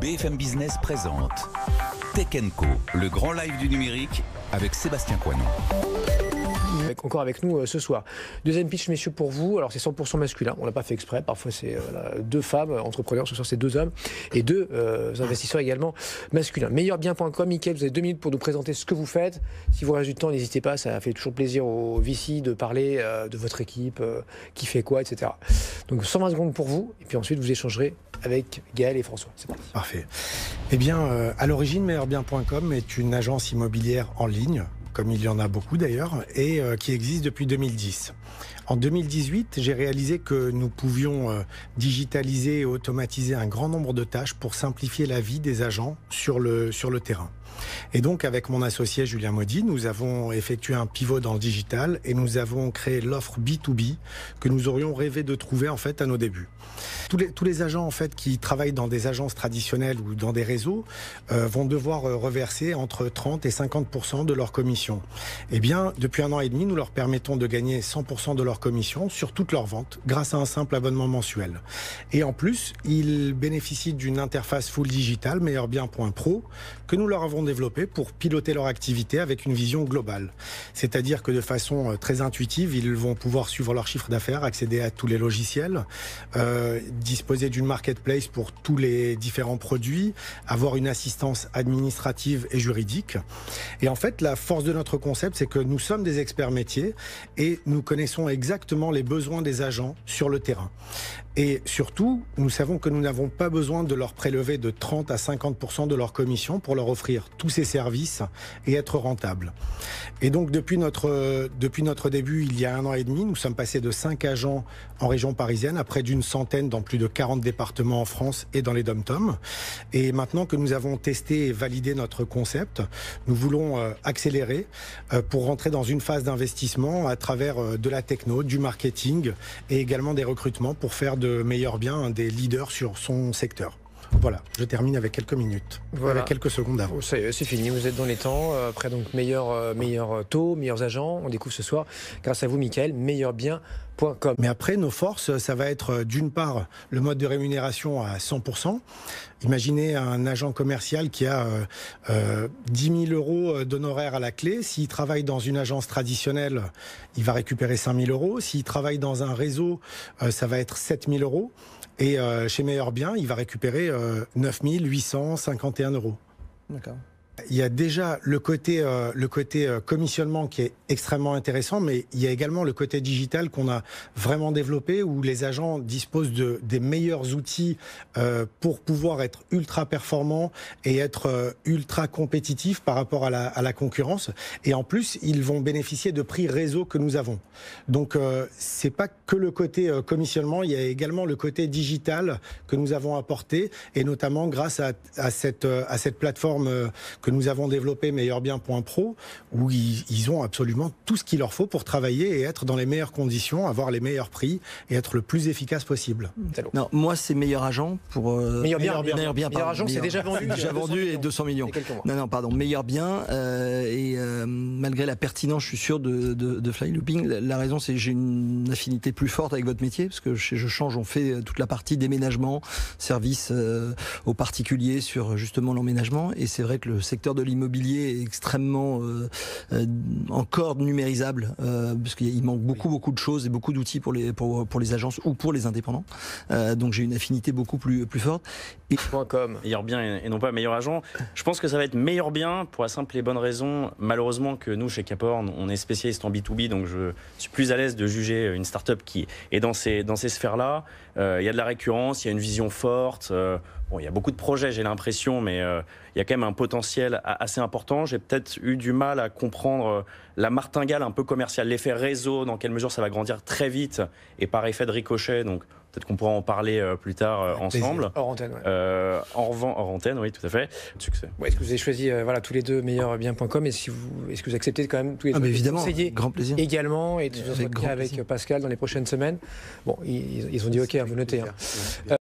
BFM Business présente Tech & Co, le grand live du numérique avec Sébastien Coinon. Encore avec nous ce soir. Deuxième pitch, messieurs, pour vous. Alors, c'est 100% masculin. On l'a pas fait exprès. Parfois, c'est deux femmes entrepreneurs. Ce soir, c'est deux hommes et deux investisseurs également masculins. Meilleurbien.com. Mickaël, vous avez 2 minutes pour nous présenter ce que vous faites. Si vous restez du temps, n'hésitez pas. Ça fait toujours plaisir aux VC de parler de votre équipe, qui fait quoi, etc. Donc, 120 secondes pour vous. Et puis ensuite, vous échangerez avec Gaël et François. C'est parti. Parfait. Eh bien, à l'origine, meilleurbien.com est une agence immobilière en ligne, comme il y en a beaucoup d'ailleurs, et qui existe depuis 2010. En 2018, j'ai réalisé que nous pouvions digitaliser et automatiser un grand nombre de tâches pour simplifier la vie des agents sur le terrain. Et donc, avec mon associé Julien Maudy, nous avons effectué un pivot dans le digital et nous avons créé l'offre B2B que nous aurions rêvé de trouver en fait à nos débuts. Tous les agents en fait qui travaillent dans des agences traditionnelles ou dans des réseaux vont devoir reverser entre 30 et 50% de leur commission. Eh bien, depuis 1 an et demi, nous leur permettons de gagner 100% de leur commission sur toutes leurs ventes grâce à un simple abonnement mensuel. Et en plus, ils bénéficient d'une interface full digital, meilleurbien.pro, que nous leur avons développée pour piloter leur activité avec une vision globale. C'est-à-dire que de façon très intuitive, ils vont pouvoir suivre leur chiffre d'affaires, accéder à tous les logiciels, disposer d'une marketplace pour tous les différents produits, avoir une assistance administrative et juridique. Et en fait, la force de notre concept, c'est que nous sommes des experts métiers et nous connaissons exactement les besoins des agents sur le terrain. Et surtout, nous savons que nous n'avons pas besoin de leur prélever de 30 à 50% de leur commission pour leur offrir tous ces services et être rentables. Et donc, depuis notre début, il y a 1 an et demi, nous sommes passés de 5 agents en région parisienne à près d'une centaine dans plus de 40 départements en France et dans les DOM-TOM. Et maintenant que nous avons testé et validé notre concept, nous voulons accélérer pour rentrer dans une phase d'investissement à travers de la techno, du marketing et également des recrutements pour faire de Meilleurbien un des leaders sur son secteur. Voilà, je termine avec quelques minutes, avec quelques secondes avant. C'est fini, vous êtes dans les temps. Après, donc, meilleur taux, meilleurs agents. On découvre ce soir, grâce à vous, Mickaël, meilleurbien.com. Mais après, nos forces, ça va être d'une part le mode de rémunération à 100%. Imaginez un agent commercial qui a 10 000 euros d'honoraires à la clé. S'il travaille dans une agence traditionnelle, il va récupérer 5 000 euros. S'il travaille dans un réseau, ça va être 7 000 euros. Et chez Meilleurbien, il va récupérer 9 851 euros. D'accord. Il y a déjà le côté commissionnement qui est extrêmement intéressant, mais il y a également le côté digital qu'on a vraiment développé, où les agents disposent des meilleurs outils pour pouvoir être ultra performants et être ultra compétitifs par rapport à la concurrence. Et en plus, ils vont bénéficier de prix réseau que nous avons. Donc, c'est pas que le côté commissionnement, il y a également le côté digital que nous avons apporté, et notamment grâce à cette plateforme que nous avons développé, meilleurbien.pro, où ils ont absolument tout ce qu'il leur faut pour travailler et être dans les meilleures conditions, avoir les meilleurs prix et être le plus efficace possible. Non, moi c'est meilleur agent pour Meilleur agent, c'est déjà vendu. Déjà vendu et 200 millions. Non, pardon, meilleur bien. Malgré la pertinence, je suis sûr de Fly Looping. La raison, c'est que j'ai une affinité plus forte avec votre métier, parce que chez Je Change, on fait toute la partie déménagement, service aux particuliers sur justement l'emménagement. Et c'est vrai que le secteur de l'immobilier est extrêmement encore numérisable, parce qu'il manque beaucoup de choses et beaucoup d'outils pour les agences ou pour les indépendants. Donc j'ai une affinité beaucoup plus forte. Et... Meilleur bien et non pas meilleur agent. Je pense que ça va être meilleur bien pour la simple et bonne raison, malheureusement, que nous chez Caphorn, on est spécialiste en B2B, donc je suis plus à l'aise de juger une start-up qui est dans ces sphères-là. Il y a de la récurrence, il y a une vision forte. Bon, il y a beaucoup de projets, j'ai l'impression, mais il y a quand même un potentiel assez important. J'ai peut-être eu du mal à comprendre la martingale un peu commerciale, l'effet réseau, dans quelle mesure ça va grandir très vite et par effet de ricochet. Donc peut-être qu'on pourra en parler plus tard ensemble. Hors antenne, hors antenne, oui, tout à fait. Succès. Ouais, est-ce que vous avez choisi tous les deux meilleurbien.com, est-ce que vous acceptez quand même tous les deux évidemment, conseiller grand plaisir. Également, et avec Pascal dans les prochaines semaines. Bon, ils ont dit OK, vous notez.